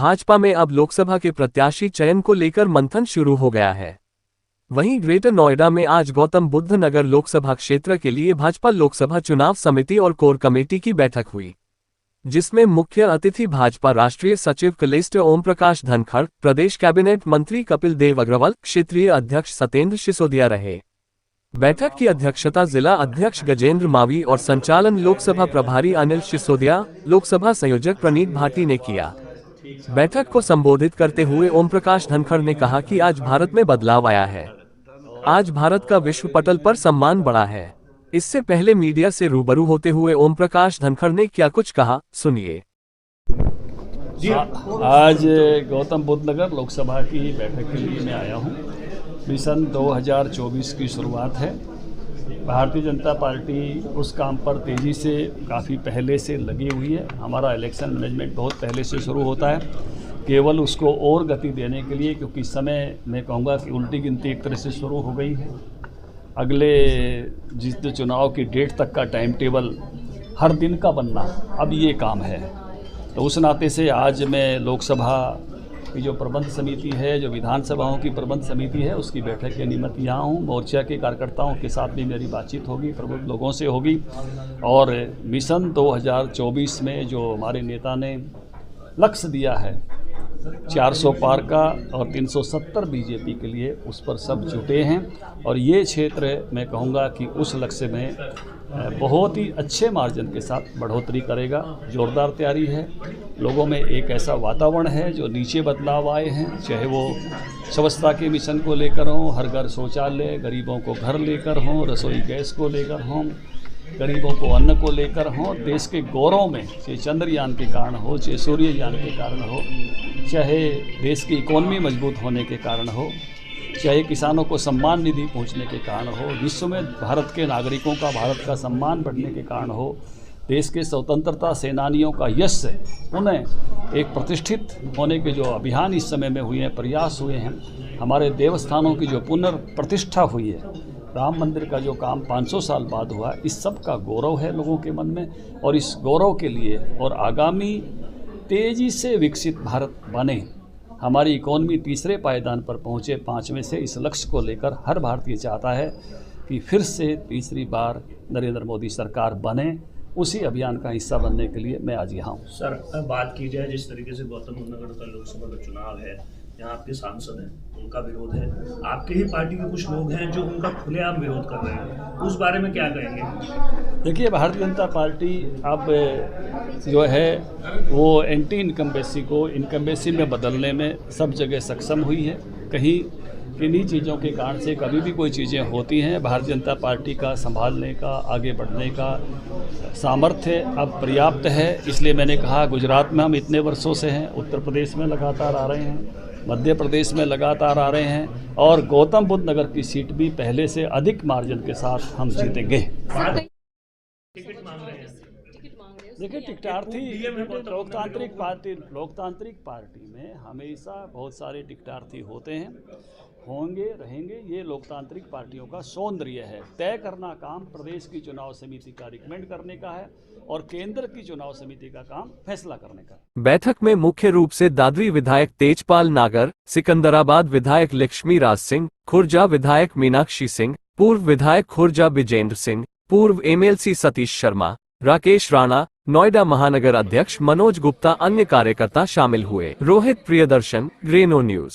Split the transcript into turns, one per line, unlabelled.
भाजपा में अब लोकसभा के प्रत्याशी चयन को लेकर मंथन शुरू हो गया है। वहीं ग्रेटर नोएडा में आज गौतम बुद्ध नगर लोकसभा क्षेत्र के लिए भाजपा लोकसभा चुनाव समिति और कोर कमेटी की बैठक हुई, जिसमें मुख्य अतिथि भाजपा राष्ट्रीय सचिव कलेस्टर ओम प्रकाश धनखड़, प्रदेश कैबिनेट मंत्री कपिल देव अग्रवाल, क्षेत्रीय अध्यक्ष सत्येंद्र सिसोदिया रहे। बैठक की अध्यक्षता जिला अध्यक्ष गजेंद्र मावी और संचालन लोकसभा प्रभारी अनिल सिसोदिया, लोकसभा संयोजक प्रणीत भाटी ने किया। बैठक को संबोधित करते हुए ओम प्रकाश धनखड़ ने कहा कि आज भारत में बदलाव आया है। आज भारत का विश्व पटल पर सम्मान बढ़ा है। इससे पहले मीडिया से रूबरू होते हुए ओम प्रकाश धनखड़ ने क्या कुछ कहा, सुनिए।
आज गौतम बुद्ध नगर लोकसभा की बैठक के लिए मैं आया हूं। मिशन 2024 की शुरुआत है। भारतीय जनता पार्टी उस काम पर तेज़ी से काफ़ी पहले से लगी हुई है। हमारा इलेक्शन मैनेजमेंट बहुत पहले से शुरू होता है, केवल उसको और गति देने के लिए, क्योंकि समय मैं कहूँगा कि उल्टी गिनती एक तरह से शुरू हो गई है। अगले जिस चुनाव की डेट तक का टाइम टेबल हर दिन का बनना, अब ये काम है। तो उस नाते से आज मैं लोकसभा की जो प्रबंध समिति है, जो विधानसभाओं की प्रबंध समिति है, उसकी बैठक के निमित्त यहाँ हूँ। मोर्चा के कार्यकर्ताओं के साथ भी मेरी बातचीत होगी, प्रबुद्ध लोगों से होगी। और मिशन 2024 में जो हमारे नेता ने लक्ष्य दिया है 400 पार का और 370 बीजेपी के लिए, उस पर सब जुटे हैं। और ये क्षेत्र मैं कहूँगा कि उस लक्ष्य में बहुत ही अच्छे मार्जिन के साथ बढ़ोतरी करेगा। जोरदार तैयारी है। लोगों में एक ऐसा वातावरण है जो नीचे बदलाव आए हैं, चाहे वो स्वच्छता के मिशन को लेकर हों, हर घर शौचालय, गरीबों को घर लेकर हों, रसोई गैस को लेकर हों, गरीबों को अन्न को लेकर हों, देश के गौरव में चाहे चंद्रयान के कारण हो, चाहे सूर्ययान के कारण हो, चाहे देश की इकोनॉमी मजबूत होने के कारण हो, चाहे किसानों को सम्मान निधि पहुंचने के कारण हो, विश्व में भारत के नागरिकों का, भारत का सम्मान बढ़ने के कारण हो, देश के स्वतंत्रता सेनानियों का यश उन्हें एक प्रतिष्ठित होने के जो अभियान इस समय में हुए हैं, प्रयास हुए हैं, हमारे देवस्थानों की जो पुनर्प्रतिष्ठा हुई है, राम मंदिर का जो काम 500 साल बाद हुआ, इस सब का गौरव है लोगों के मन में। और इस गौरव के लिए और आगामी तेज़ी से विकसित भारत बने, हमारी इकोनॉमी तीसरे पायदान पर पहुँचे 5वें से, इस लक्ष्य को लेकर हर भारतीय चाहता है कि फिर से तीसरी बार नरेंद्र मोदी सरकार बने। उसी अभियान का हिस्सा बनने के लिए मैं आज यहाँ हूँ।
सर, बात की जाए जिस तरीके से गौतम बुद्ध नगर का लोकसभा का चुनाव है, यहाँ आपके सांसद हैं, उनका विरोध है, आपके ही पार्टी के कुछ लोग हैं जो उनका खुलेआम विरोध कर रहे हैं, उस बारे में क्या कहेंगे?
देखिए, भारतीय जनता पार्टी अब जो है वो एंटी इनकम्बेंसी को इनकम्बेंसी में बदलने में सब जगह सक्षम हुई है। कहीं किन्हीं चीज़ों के कारण से कभी भी कोई चीज़ें होती हैं, भारतीय जनता पार्टी का संभालने का, आगे बढ़ने का सामर्थ्य अब पर्याप्त है। इसलिए मैंने कहा, गुजरात में हम इतने वर्षों से हैं, उत्तर प्रदेश में लगातार आ रहे हैं, मध्य प्रदेश में लगातार आ रहे हैं, और गौतम बुद्ध नगर की सीट भी पहले से अधिक मार्जिन के साथ हम जीतेंगे। देखिए, टिकटार्थी लोकतांत्रिक पार्टी में हमेशा बहुत सारे टिकटार्थी होते हैं, होंगे, रहेंगे। ये लोकतांत्रिक पार्टियों का सौंदर्य है। तय करना काम प्रदेश की चुनाव समिति का रिकमेंड करने का है और केंद्र की चुनाव समिति का काम फैसला करने का।
बैठक में मुख्य रूप से दादरी विधायक तेजपाल नागर, सिकंदराबाद विधायक लक्ष्मी राज सिंह, खुर्जा विधायक मीनाक्षी सिंह, पूर्व विधायक खुर्जा विजेंद्र सिंह, पूर्व MLC सतीश शर्मा, राकेश राणा, नोएडा महानगर अध्यक्ष मनोज गुप्ता, अन्य कार्यकर्ता शामिल हुए। रोहित प्रियदर्शन, ग्रेनो न्यूज।